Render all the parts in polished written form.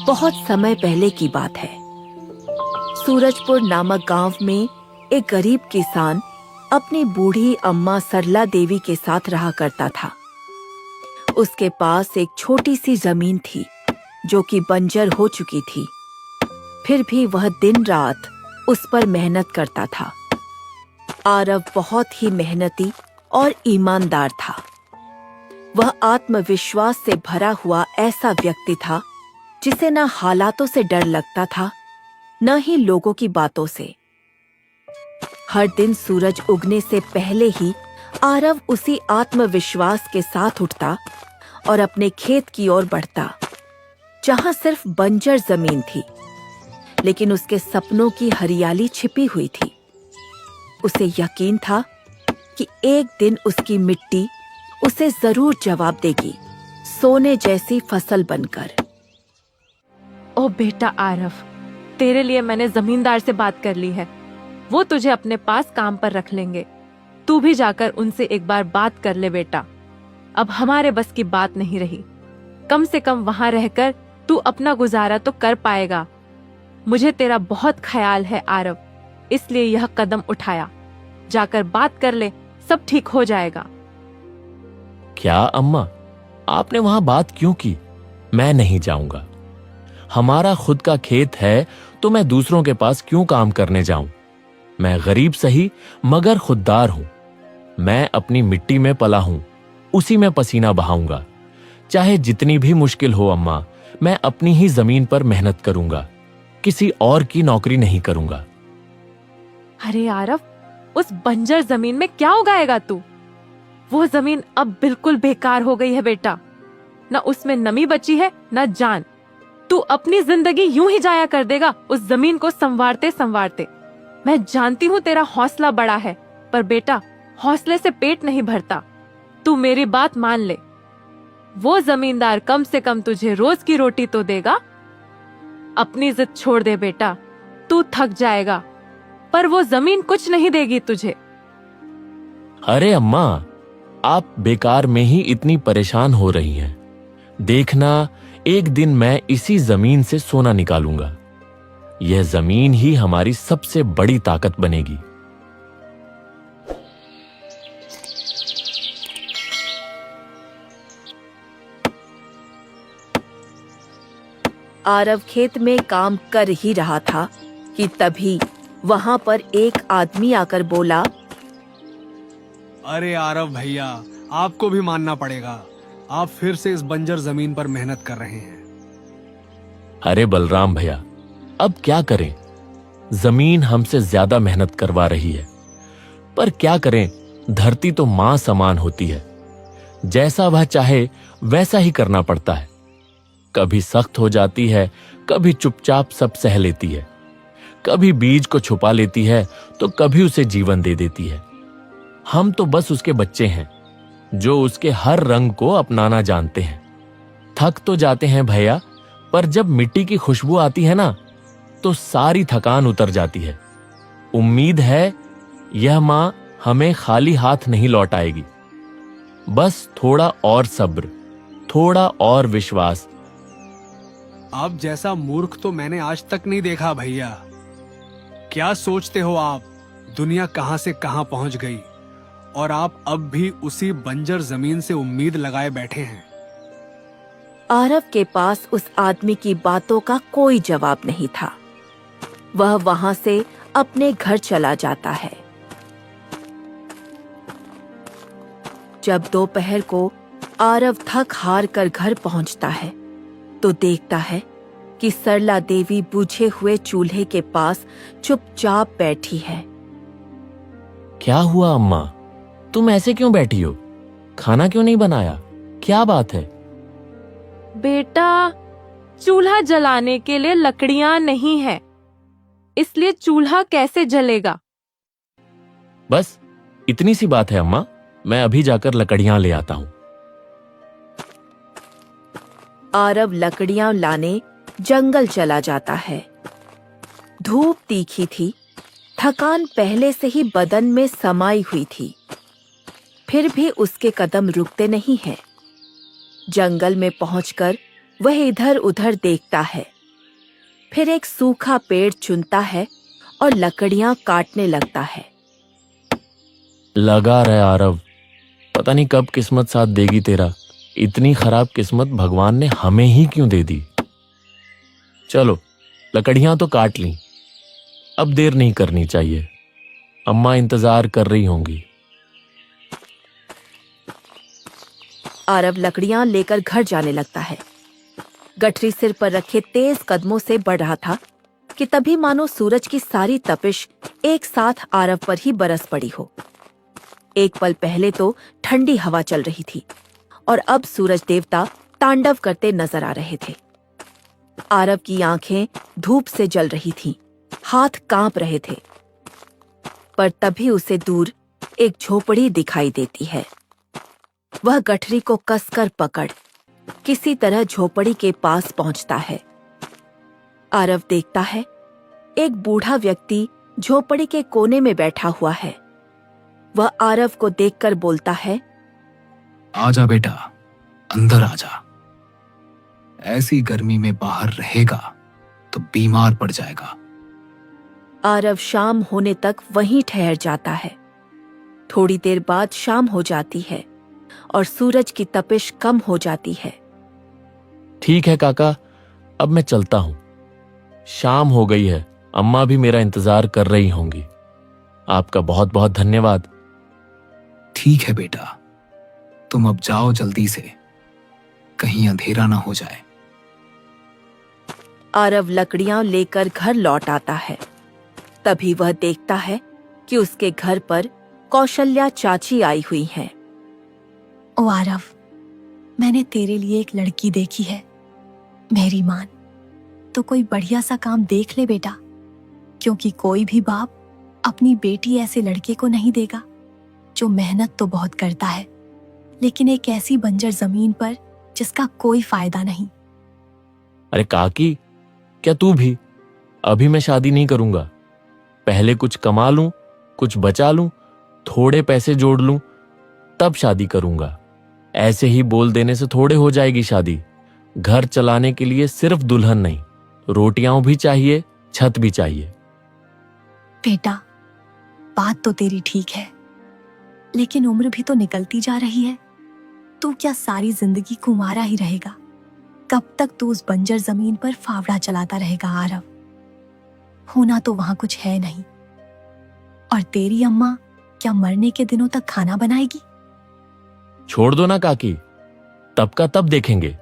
बहुत समय पहले की बात है। सूरजपुर नामक गांव में एक गरीब किसान अपनी बूढ़ी अम्मा सरला देवी के साथ रहा करता था। उसके पास एक छोटी सी जमीन थी जो कि बंजर हो चुकी थी। फिर भी वह दिन रात उस पर मेहनत करता था। आरव बहुत ही मेहनती और ईमानदार था। वह आत्मविश्वास से भरा हुआ ऐसा व्यक्ति था जिसे न हालातों से डर लगता था न ही लोगों की बातों से। हर दिन सूरज उगने से पहले ही आरव उसी आत्मविश्वास के साथ उठता और अपने खेत की ओर बढ़ता, जहां सिर्फ बंजर जमीन थी, लेकिन उसके सपनों की हरियाली छिपी हुई थी। उसे यकीन था कि एक दिन उसकी मिट्टी उसे जरूर जवाब देगी, सोने जैसी फसल बनकर। ओ बेटा आरव, तेरे लिए मैंने जमींदार से बात कर ली है। वो तुझे अपने पास काम पर रख लेंगे। तू भी जाकर उनसे एक बार बात कर ले बेटा। अब हमारे बस की बात नहीं रही। कम से कम वहां रहकर तू अपना गुजारा तो कर पाएगा। मुझे तेरा बहुत ख्याल है आरव, इसलिए यह कदम उठाया। जाकर बात कर ले, सब ठीक हो जाएगा। क्या अम्मा, आपने वहां बात क्यों की? मैं नहीं जाऊंगा। हमारा खुद का खेत है तो मैं दूसरों के पास क्यों काम करने जाऊं? मैं गरीब सही मगर खुददार हूं। मैं अपनी मिट्टी में पला हूं, उसी में पसीना बहाऊंगा। चाहे जितनी भी मुश्किल हो अम्मा, मैं अपनी ही जमीन पर मेहनत करूंगा, किसी और की नौकरी नहीं करूंगा। अरे आरव, उस बंजर जमीन में क्या उगाएगा तू? वो जमीन अब बिल्कुल बेकार हो गई है बेटा। न उसमें नमी बची है न जान। तू अपनी जिंदगी यूं ही जाया कर देगा उस जमीन को संवारते संवारते। मैं जानती हूँ तेरा हौसला बड़ा है, पर बेटा हौसले से पेट नहीं भरता। तू मेरी बात मान ले। वो जमींदार कम से कम तुझे रोज की रोटी तो देगा। अपनी जिद छोड़ दे बेटा, तू थक जाएगा, पर वो जमीन कुछ नहीं देगी तुझे। अरे अम्मा, आप बेकार में ही इतनी परेशान हो रही हैं। देखना, एक दिन मैं इसी जमीन से सोना निकालूंगा। यह जमीन ही हमारी सबसे बड़ी ताकत बनेगी। आरव खेत में काम कर ही रहा था कि तभी वहां पर एक आदमी आकर बोला, अरे आरव भैया, आपको भी मानना पड़ेगा। आप फिर से इस बंजर जमीन पर मेहनत कर रहे हैं। अरे बलराम भैया, अब क्या करें? जमीन हमसे ज्यादा मेहनत करवा रही है, पर क्या करें, धरती तो मां समान होती है। जैसा वह चाहे वैसा ही करना पड़ता है। कभी सख्त हो जाती है, कभी चुपचाप सब सह लेती है। कभी बीज को छुपा लेती है तो कभी उसे जीवन दे देती है। हम तो बस उसके बच्चे हैं जो उसके हर रंग को अपनाना जानते हैं। थक तो जाते हैं भैया, पर जब मिट्टी की खुशबू आती है ना, तो सारी थकान उतर जाती है। उम्मीद है यह मां हमें खाली हाथ नहीं लौटाएगी। बस थोड़ा और सब्र, थोड़ा और विश्वास। आप जैसा मूर्ख तो मैंने आज तक नहीं देखा भैया। क्या सोचते हो आप, दुनिया कहां से कहां पहुंच गई और आप अब भी उसी बंजर जमीन से उम्मीद लगाए बैठे हैं। आरव के पास उस आदमी की बातों का कोई जवाब नहीं था। वह वहां से अपने घर चला जाता है। जब दोपहर को आरव थक हार कर घर पहुंचता है तो देखता है कि सरला देवी बुझे हुए चूल्हे के पास चुपचाप बैठी है। क्या हुआ अम्मा, तुम ऐसे क्यों बैठी हो? खाना क्यों नहीं बनाया? क्या बात है? बेटा, चूल्हा जलाने के लिए लकड़ियां नहीं है, इसलिए चूल्हा कैसे जलेगा? बस इतनी सी बात है अम्मा, मैं अभी जाकर लकड़ियां ले आता हूं। आरव लकड़ियां लाने जंगल चला जाता है। धूप तीखी थी, थकान पहले से ही बदन में समाई हुई थी, फिर भी उसके कदम रुकते नहीं हैं। जंगल में पहुंचकर वह इधर उधर देखता है फिर एक सूखा पेड़ चुनता है और लकड़ियां काटने लगता है। लगा रहे आरव, पता नहीं कब किस्मत साथ देगी तेरा। इतनी खराब किस्मत भगवान ने हमें ही क्यों दे दी। चलो लकड़ियां तो काट ली, अब देर नहीं करनी चाहिए, अम्मा इंतजार कर रही होंगी। आरव लकड़ियां लेकर घर जाने लगता है। गठरी सिर पर रखे तेज कदमों से बढ़ रहा था कि तभी मानो सूरज की सारी तपिश एक साथ आरव पर ही बरस पड़ी हो। एक पल पहले तो ठंडी हवा चल रही थी और अब सूरज देवता तांडव करते नजर आ रहे थे। आरव की आंखें धूप से जल रही थीं, हाथ कांप रहे थे। पर तभी उसे दूर एक झोपड़ी दिखाई देती है। वह गठरी को कसकर पकड़ किसी तरह झोपड़ी के पास पहुंचता है। आरव देखता है एक बूढ़ा व्यक्ति झोपड़ी के कोने में बैठा हुआ है। वह आरव को देखकर बोलता है, आजा बेटा, अंदर आजा। ऐसी गर्मी में बाहर रहेगा तो बीमार पड़ जाएगा। आरव शाम होने तक वहीं ठहर जाता है। थोड़ी देर बाद शाम हो जाती है और सूरज की तपिश कम हो जाती है। ठीक है काका, अब मैं चलता हूं। शाम हो गई है, अम्मा भी मेरा इंतजार कर रही होंगी। आपका बहुत बहुत धन्यवाद। ठीक है बेटा, तुम अब जाओ जल्दी से, कहीं अंधेरा ना हो जाए। आरव लकड़ियां लेकर घर लौट आता है। तभी वह देखता है कि उसके घर पर कौशल्या चाची आई हुई हैं। ओ आरव, मैंने तेरे लिए एक लड़की देखी है। मेरी मान, तो कोई बढ़िया सा काम देख ले बेटा, क्योंकि कोई भी बाप अपनी बेटी ऐसे लड़के को नहीं देगा जो मेहनत तो बहुत करता है, लेकिन एक ऐसी बंजर जमीन पर जिसका कोई फायदा नहीं। अरे काकी, क्या तू भी? अभी मैं शादी नहीं करूंगा। पहले कुछ कमा लूं, कुछ बचा लूं, थोड़े पैसे जोड़ लूं, तब शादी करूंगा। ऐसे ही बोल देने से थोड़े हो जाएगी शादी। घर चलाने के लिए सिर्फ दुल्हन नहीं, रोटियां भी चाहिए, छत भी चाहिए। बेटा, बात तो तेरी ठीक है, लेकिन उम्र भी तो निकलती जा रही है। तू क्या सारी जिंदगी कुंवारा ही रहेगा? कब तक तू उस बंजर जमीन पर फावड़ा चलाता रहेगा आरव? होना तो वहां कुछ है नहीं। और तेरी अम्मा क्या मरने के दिनों तक खाना बनाएगी? छोड़ दो ना काकी, तब का तब देखेंगे।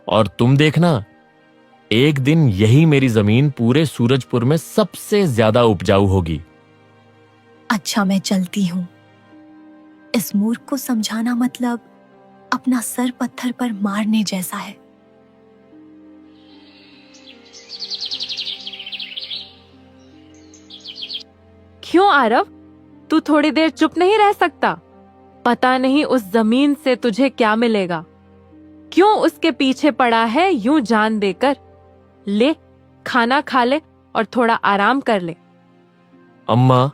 और तुम देखना, एक दिन यही मेरी जमीन पूरे सूरजपुर में सबसे ज्यादा उपजाऊ होगी। अच्छा, मैं चलती हूं। इस मूर्ख को समझाना मतलब अपना सर पत्थर पर मारने जैसा है। क्यों आरव, तू थोड़ी देर चुप नहीं रह सकता? पता नहीं उस जमीन से तुझे क्या मिलेगा। क्यों उसके पीछे पड़ा है यूं जान देकर? ले, खाना खा ले और थोड़ा आराम कर ले। अम्मा,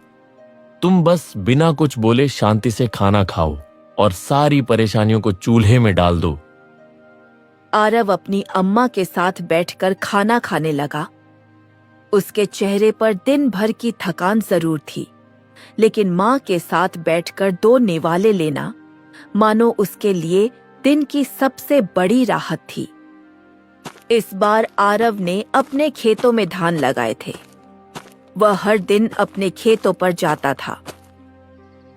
तुम बस बिना कुछ बोले शांति से खाना खाओ और सारी परेशानियों को चूल्हे में डाल दो। आरव अपनी अम्मा के साथ बैठकर खाना खाने लगा। उसके चेहरे पर दिन भर की थकान जरूर थी, लेकिन माँ के साथ बैठकर 2 निवाले लेना मानो उसके लिए दिन की सबसे बड़ी राहत थी। इस बार आरव ने अपने खेतों में धान लगाए थे। वह हर दिन अपने खेतों पर जाता था।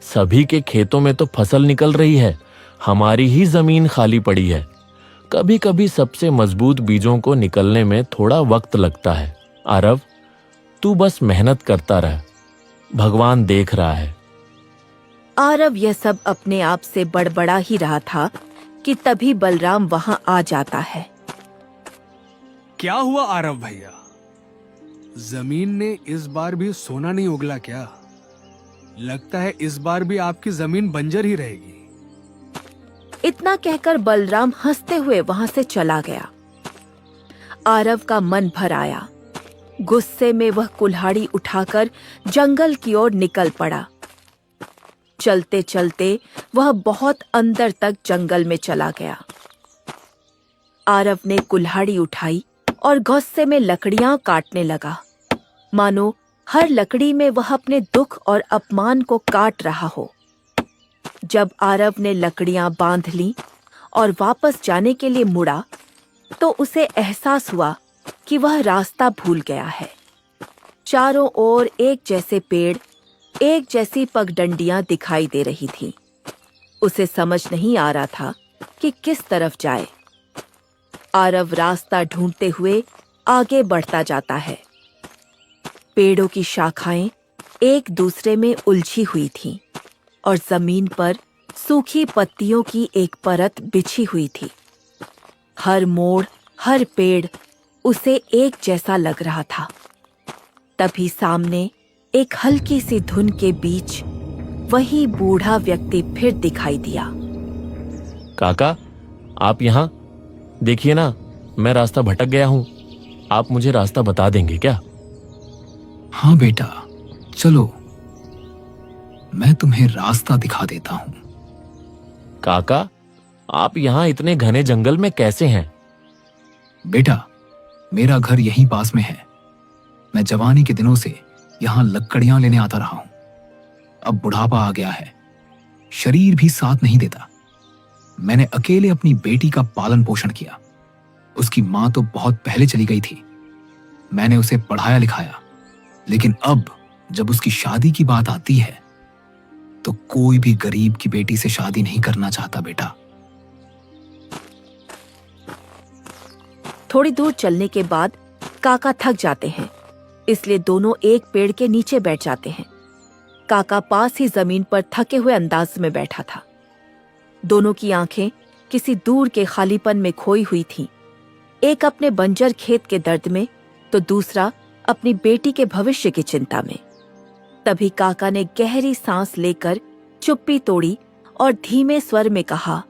सभी के खेतों में तो फसल निकल रही है, हमारी ही जमीन खाली पड़ी है। कभी कभी सबसे मजबूत बीजों को निकलने में थोड़ा वक्त लगता है। आरव, तू बस मेहनत करता रह, भगवान देख रहा है। आरव यह सब अपने आप से बड़बड़ा ही रहा था कि तभी बलराम वहां आ जाता है। क्या हुआ आरव भैया? जमीन ने इस बार भी सोना नहीं उगला क्या? लगता है इस बार भी आपकी जमीन बंजर ही रहेगी। इतना कहकर बलराम हंसते हुए वहां से चला गया। आरव का मन भर आया। गुस्से में वह कुल्हाड़ी उठाकर जंगल की ओर निकल पड़ा। चलते चलते वह बहुत अंदर तक जंगल में चला गया। आरव ने कुल्हाड़ी उठाई और गुस्से में लकड़ियां काटने लगा, मानो हर लकड़ी में वह अपने दुख और अपमान को काट रहा हो। जब आरव ने लकड़ियां बांध ली और वापस जाने के लिए मुड़ा, तो उसे एहसास हुआ कि वह रास्ता भूल गया है। चारों ओर एक जैसे पेड़, एक जैसी पगडंडियां दिखाई दे रही थीं। उसे समझ नहीं आ रहा था कि किस तरफ जाए। आरव रास्ता ढूंढते हुए आगे बढ़ता जाता है। पेड़ों की शाखाएं एक दूसरे में उलझी हुई थीं और जमीन पर सूखी पत्तियों की एक परत बिछी हुई थी। हर मोड़, हर पेड़ उसे एक जैसा लग रहा था। तभी सामने एक हल्की सी धुन के बीच वही बूढ़ा व्यक्ति फिर दिखाई दिया। काका, आप यहाँ देखिए ना, मैं रास्ता भटक गया हूँ। आप मुझे रास्ता बता देंगे क्या? हाँ बेटा, चलो मैं तुम्हें रास्ता दिखा देता हूं। काका, आप यहाँ इतने घने जंगल में कैसे हैं? बेटा, मेरा घर यहीं पास में है। मैं जवानी के दिनों से यहां लकड़ियां लेने आता रहा हूं। अब बुढ़ापा आ गया है, शरीर भी साथ नहीं देता। मैंने अकेले अपनी बेटी का पालन पोषण किया। उसकी मां तो बहुत पहले चली गई थी। मैंने उसे पढ़ाया लिखाया, लेकिन अब जब उसकी शादी की बात आती है तो कोई भी गरीब की बेटी से शादी नहीं करना चाहता बेटा। थोड़ी दूर चलने के बाद काका थक जाते हैं, इसलिए दोनों एक पेड़ के नीचे बैठ जाते हैं। काका पास ही जमीन पर थके हुए अंदाज में बैठा था। दोनों की आंखें किसी दूर के खालीपन में खोई हुई थीं। एक अपने बंजर खेत के दर्द में, तो दूसरा अपनी बेटी के भविष्य की चिंता में। तभी काका ने गहरी सांस लेकर चुप्पी तोड़ी और धीमे स्वर में कहा,